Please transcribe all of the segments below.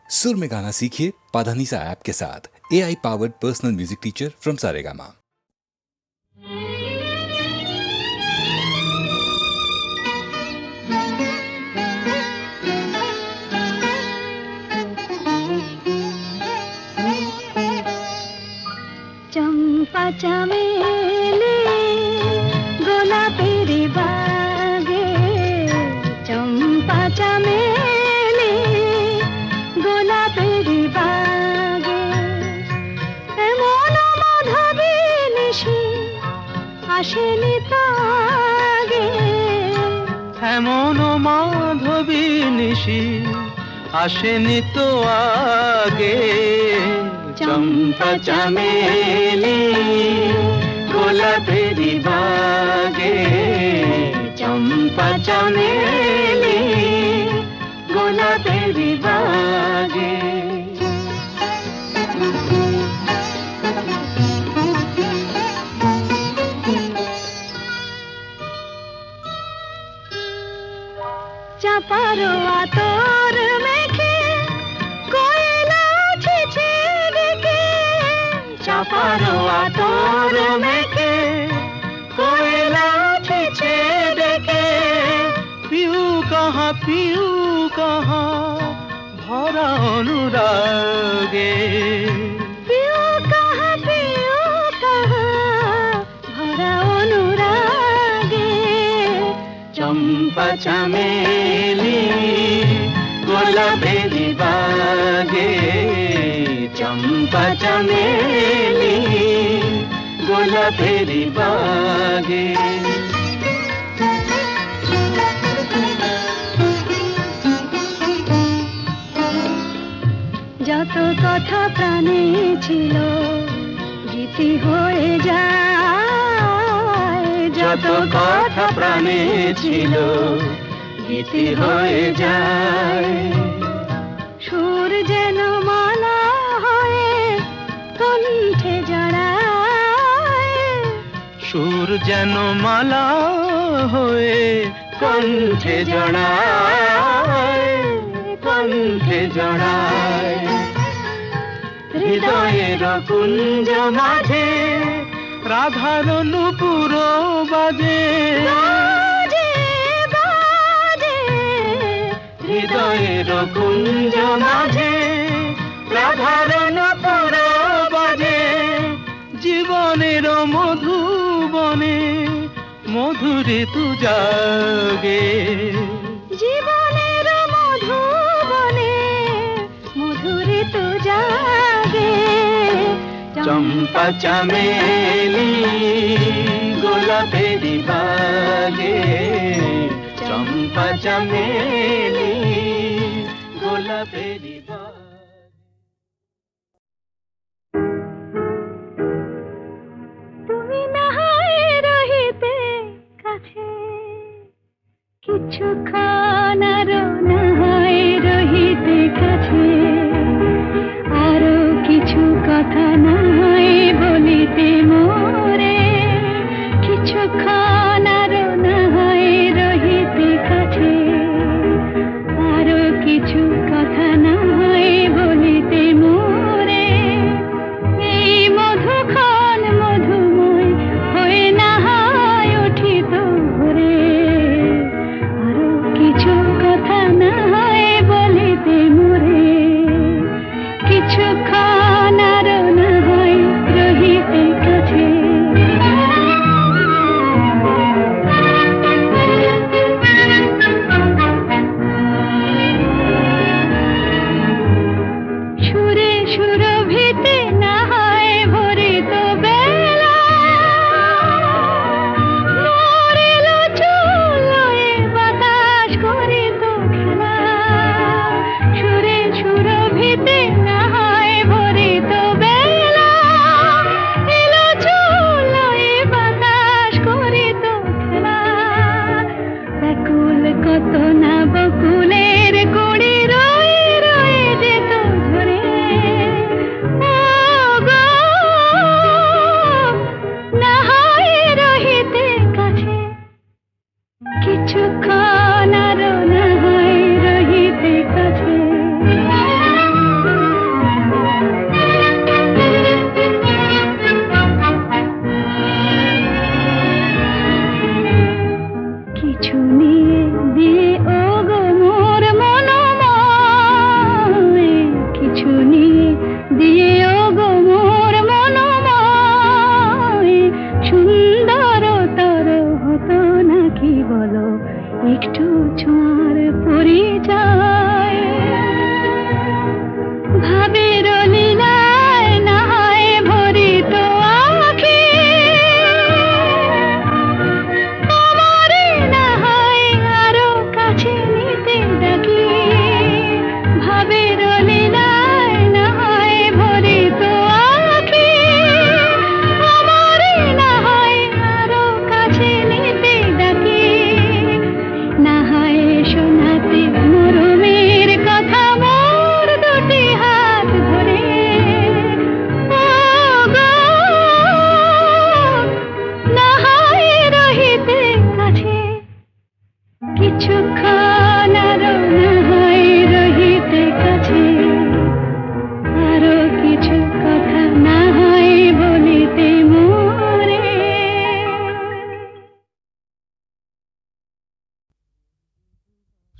सुर में गाना सीखिए पाधानीसा ऐप के साथ। AI powered personal music teacher from Saregama. चंपा चमेली गोलापेर बागे, चंपा चमेली गोलापेर बागे, एमन माधबी निশি আসেনি তো আগে, এমন মাধবী নিশি আসেনি তো আগে। চম্পা চামেলি গোলাপের বাগে, চম্পা চামেলি গোলাপের বাগে। চাপার আতর মেখে কোয়েলা ছেছে ডেকে, চাপার আতর মেখে কোয়েলা ছেছে ডেকে, পিউ কাহা ভরা অনুরাগে, পিউ কাহা ভরা অনুরাগে। চম্পা চামেলি গোলাপের বাগে, চম্পা চামেলি গোলাপের বাগে। যত কথা প্রাণে ছিল গীতি হয়ে যায়, যত কথা প্রাণে ছিল গীতি হয়ে যায়। সুর যেন মালা হয়ে কণ্ঠে জড়ায়, সুর যেন মালা হয়ে কণ্ঠে জড়ায়, কণ্ঠে জড়ায়। হৃদয়ের কুঞ্জ মাঝে রাধার নূপুর বাজে, বাজে বাজে। হৃদয়ের কুঞ্জ মাঝে রাধার নূপুর বাজে। জীবনের মধুবনে মধুরে তু জাগে, জীবনের মধুবনে মধুরে তো জাগে। চম্পা চামেলি গোলাপের বাগে, চম্পা চামেলি গোলাপের বাগে। তুমি না হয় রহিতে কাছে, কিছুক্ষণ আরো না হয় রহিতে কাছে, আরো কিছু কথা না হয় বলিতে মোরে, কিছুক্ষণ আরো না হয় রহিতে কাছে, আরো কিছু কথা না হয় লীলায় না হয় ভরে তো আঁখি, আমারে না হয় আরো কাছে নিতে ডাকি, না হয় শোনাতে মরমের কথা মোর দুটি হাত ধরে। ও গো, না হয় রহিতে কাছে কিছুক্ষণ আরো, না হয় রহিতে কাছে আরো কিছু কথা, না হয় বলিতে মোরে।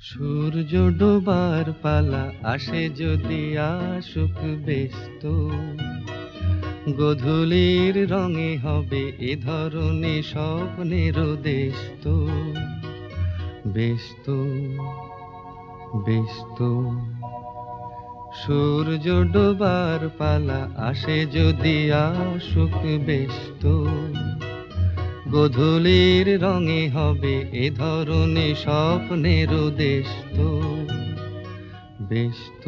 সূর্য ডোবার পালা আসে যদি আসুক ব্যস্ত, গধূলির রঙে হবে এ ধরনে স্বপ্নের দেশ তো, ব্যস্ত ব্যস্ত। সূর্য ডোবার পালা আসে যদি আসুক ব্যস্ত, গধূলির রঙে হবে এ ধরনে স্বপ্নের দেশ তো, ব্যস্ত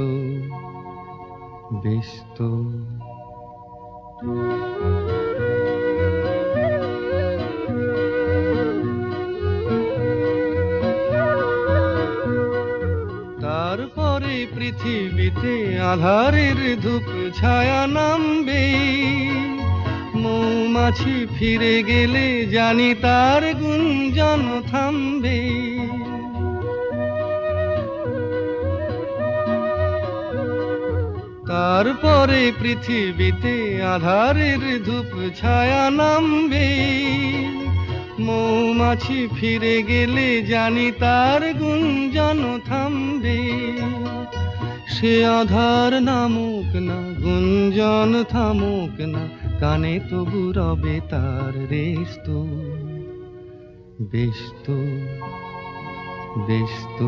ব্যস্ত। তারপরে পৃথিবীতে আধারের ধূপ ছায়া নামবে, মৌমাছি ফিরে গেলে জানি তার গুঞ্জন থামবে। তারপরে পৃথিবীতে আধারের ধূপ ছায়া নামবে, মৌমাছি ফিরে গেলে জানি তার গুঞ্জন থামবে। সে আধার নামুক না, গুঞ্জন থামুক না, কানে তবু রবে তার রেশ তো, ব্যস্ত ব্যস্ত।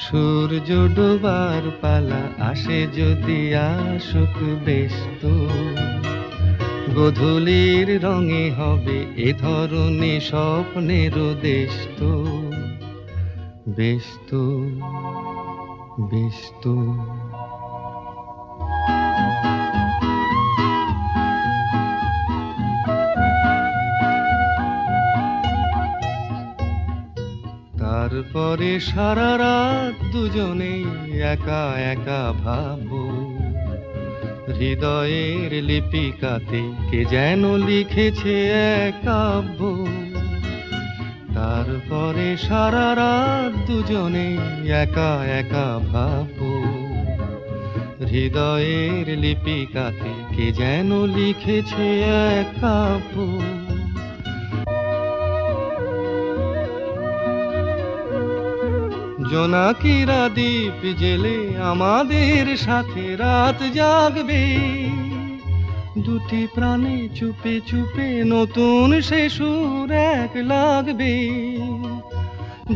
সূর্য ডোবার পালা আসে যদি আসুক ব্যস্ত, গধূলির রঙে হবে এ ধরনে স্বপ্নের দেশ তো, ব্যস্ত ব্যস্ত। তারপরে সারা রাত দুজনেই একা একা ভাববো, হৃদয়ের লিপিকাতে কে যেন লিখেছে এক কাব্য। তারপরে সারা রাত দুজনেই একা একা ভাববো, হৃদয়ের লিপিকাতে কে যেন লিখেছে এক কাব্য। জোনাকিরা দ্বীপ জেলে আমাদের সাথে রাত জাগবে, দুটি প্রাণে চুপে চুপে নতুন সে সুর এক লাগবে।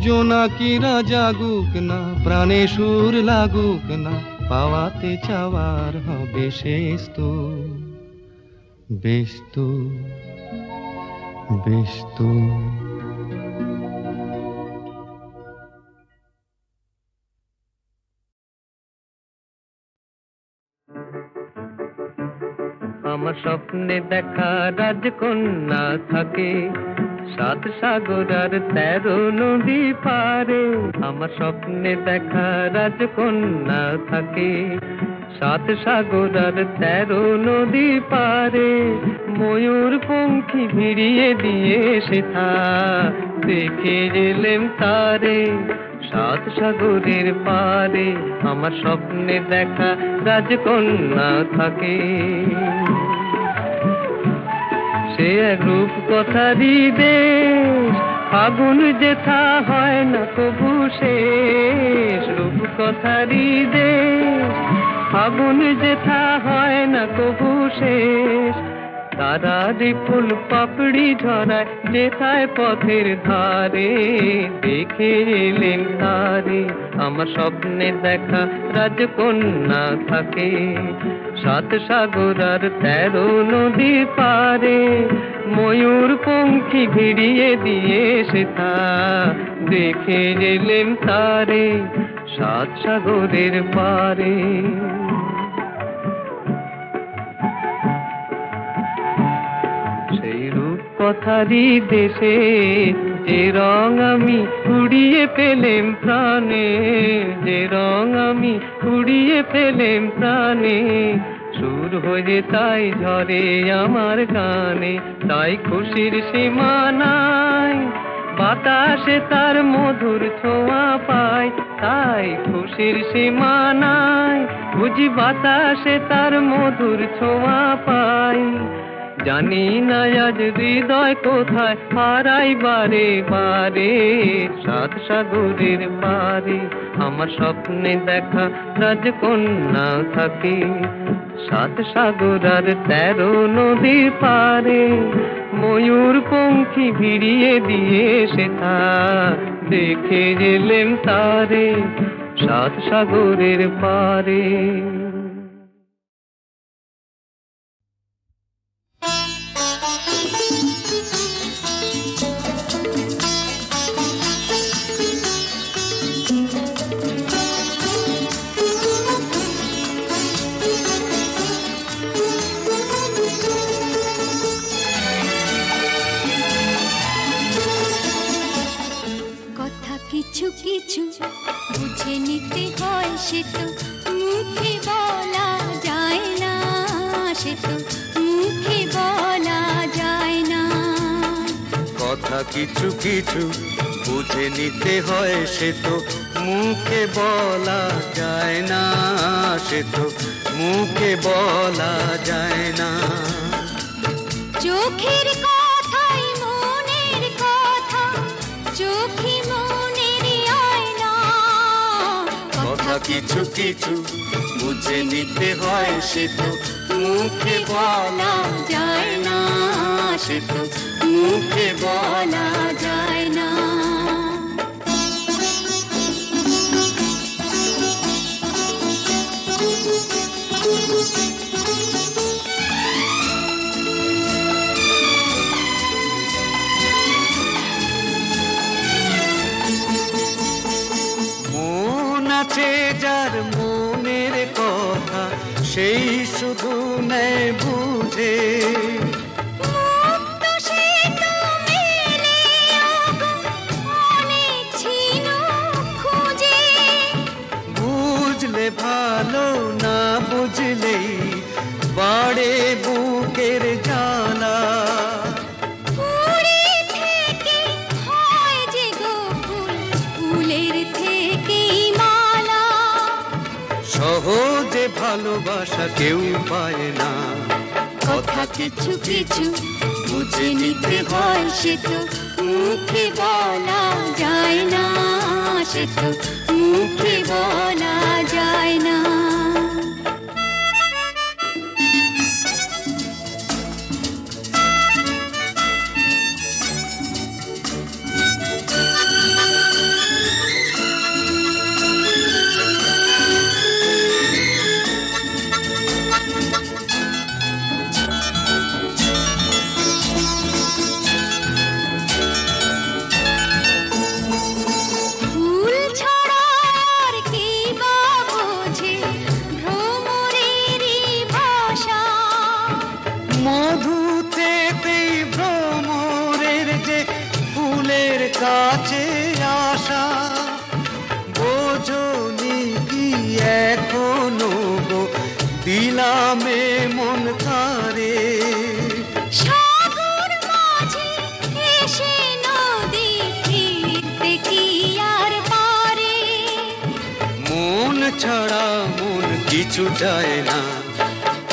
জোনাকিরা জাগুক না, প্রাণে সুর লাগুক না, পাওয়াতে চাওয়ার হবে শেষ তো, ব্যস্ত ব্যস্ত। আমার স্বপ্নে দেখা রাজকন্যা থাকে 7 সাগর আর 13 নদী পারে। আমার স্বপ্নে দেখা রাজকন্যা থাকে 7 সাগর আর 13 নদী পারে। ময়ূর পঙ্খী ভিড়িয়ে দিয়ে সেথা দেখে এলেম তারে 7 সাগরের পারে। আমার স্বপ্নে দেখা রাজকন্যা থাকে। সে এক রূপ কথারই দেশ, ফাগুন যেথা হয় না কবু শেষ। রূপ কথারই দেশ, ফাগুন যেথা হয় না কবু শেষ। তারারি ফুল পাপড়ি ঝরায় যেথায় পথের ধারে, দেখে এলেন তারে। আমার স্বপ্নে দেখা রাজকন্যা থাকে 7 সাগর আর 13 নদী পারে। ময়ূর পঙ্খী ভিড়িয়ে দিয়ে সেথা দেখে এলেন তারে সাত সাগরের পারে। সেই রূপ কথারই দেশে যে রং আমি কুড়িয়ে পেলেম প্রাণে, যে রং আমি কুড়িয়ে পেলেম প্রাণে, সুর হয়ে তাই ঝরে আমার গানে। তাই খুশির সীমা নাই, বাতাসে তার মধুর ছোঁয়া পাই। তাই খুশির সীমা নাই, বুঝি বাতাসে তার মধুর ছোঁয়া পাই। জানি না আজ হৃদয় কোথায় হারাই বারে বারে, সাত সাগরের পারে আমার স্বপ্নে দেখা রাজকন্যা থাকে। সাত সাগর আর 13 নদীর পারে, ময়ূর পঙ্খী ভিড়িয়ে দিয়ে সেথা দেখে গেলেম তারে, সাত সাগরের পারে। কিছু কিছু বুঝে নিতে হয়, সে তো মুখে বলা যায় না, সে তো মুখে বলা যায় না। কথা কিছু কিছু বুঝে নিতে হয়, সে তো মুখে বলা যায় না, সে তো মুখে বলা যায় না। চোখের কথাই মনের কথা, চোখে মনের আয়না। কথা কিছু কিছু বুঝে নিতে হয়, সে তো মুখে বলা যায় না, সে তো মুখে বলা যায় না। মন আছে যার মনের কথা, সেই শুধু নেয় বুঝে। মুক্ত সে তো মেলে অনেক ছিল খুঁজে। বুঝলে ভালো, না বুঝলেই বাড়ে বুকের জ্বালা। ফুলের থেকে হয় যে গো ফুল, ফুলের থেকেই মালা। সহজে ভালোবাসা কেউ পায় না। কথা কিছু কিছু বুঝে নিতে হয়, সে তো মুখে বলা যায় না, সে তো মুখে বলা যায় না। ফুল ছাড়া আর কি বা বোঝে ভ্রমরেরই ভাষা। মধু থেকেই ভ্রমরের যে ফুলের কাছে আসা। বোঝনি কি এখনো গো দিলামে মন কারে। সাগর মাঝে এসে নদী ফিরতে কি আর পারে। মন ছাড়া মন কিছু চায় না।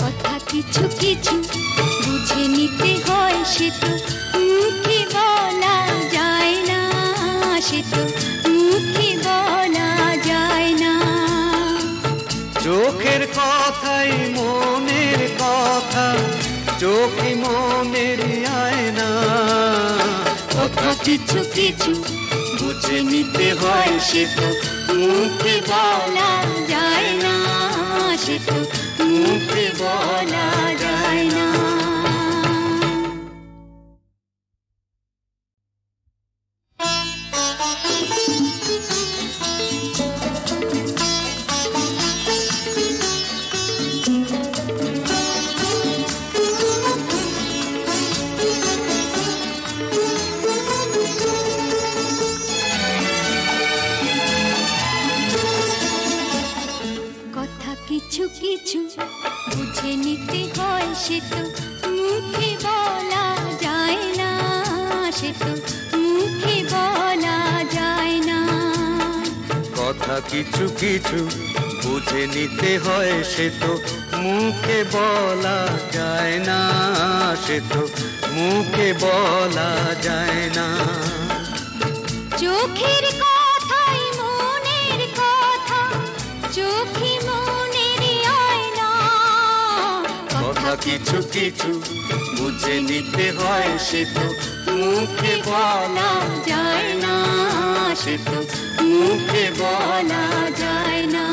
কথা কিছু কিছু বুঝে নিতে হয়, সে তো মুখে বলা যায় না, সে তো মুখে বলা যায় না। চোখের কথাই মনের কথা, চোখে মনের আয়না। কথা কিছু কিছু বুঝে নিতে হয়, সে তো মুখে বলা যায় না, সে তো মুখে বলা যায় না। কিছু কিছু বুঝে নিতে হয়, সে তো মুখে বলা যায় না, সে তো মুখে বলা যায় না। কথা কিছু কিছু বুঝে নিতে হয়, সে তো মুখে বলা যায় না, সে তো মুখে বলা যায় না। চোখের কথাই মনের কথা, চোখে মনের আয়না। কথা কিছু কিছু বুঝে নিতে হয়, সে তো মুখে বলা যায় না, সে তো মুখে বলা যায় না।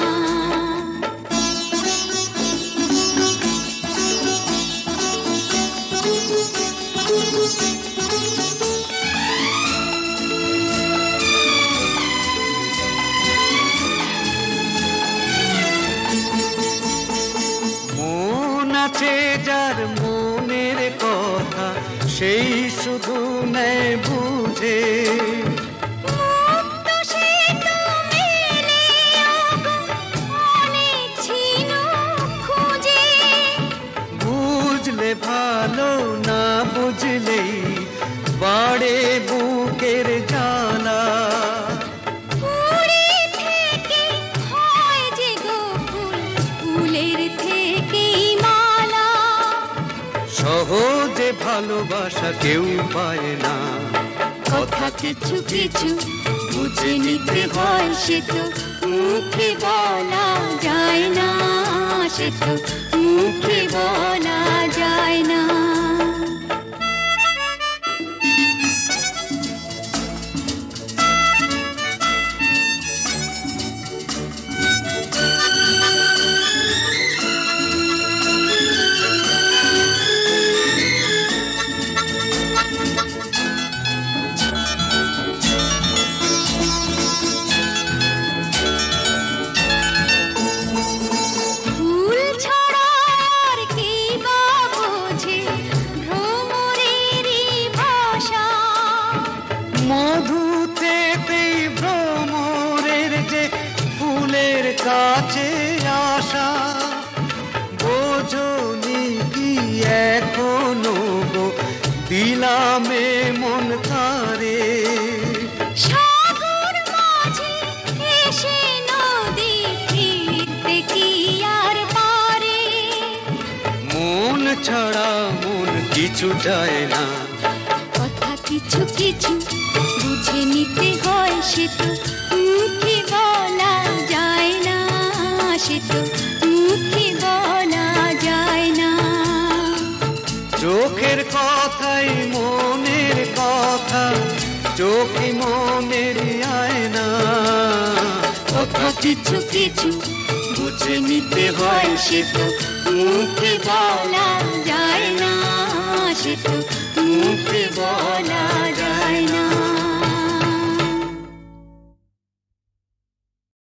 মন আছে যার মনের কথা, সেই শুধু নেয় বুঝে। মুক্ত সে তো মেলে অনেক ছিল খুঁজে। বুঝলে ভালো, না বুঝলেই বাড়ে বুকের জ্বালা। ফুলের থেকে হয় যে গো ফুল, ফুলের থেকেই মালা। সহজে ভালোবাসা কেউ পায় না। কথা কিছু কিছু বুঝে নিতে হয়, সে তো মুখে বলা যায় না, সে তো মুখে বলা যায় না। ফুল ছাড়া আর কি বা বোঝে ভ্রমরেরই ভাষা। মধুতে পেয়ে ভ্রমরের যে ফুলের কাছে আসা। বোঝনি কি এখনো গো দিলামে মন কারে। সাগর মাঝে এসে নদী ফিরতে কি আর পারে। মন ছাড়া মন কিছু চায় না। কথা কিছু কিছু বুঝে নিতে হয়, সে তো মুখে বলা যায় না, সে তো মুখে বলা যায় না। চোখের কথাই মনের কথা, চোখে মনের আয়না। কথা কিছু কিছু বুঝে নিতে হয়, সে তো মুখে বলা যায় না, সে তো মুখে বলা যায় না।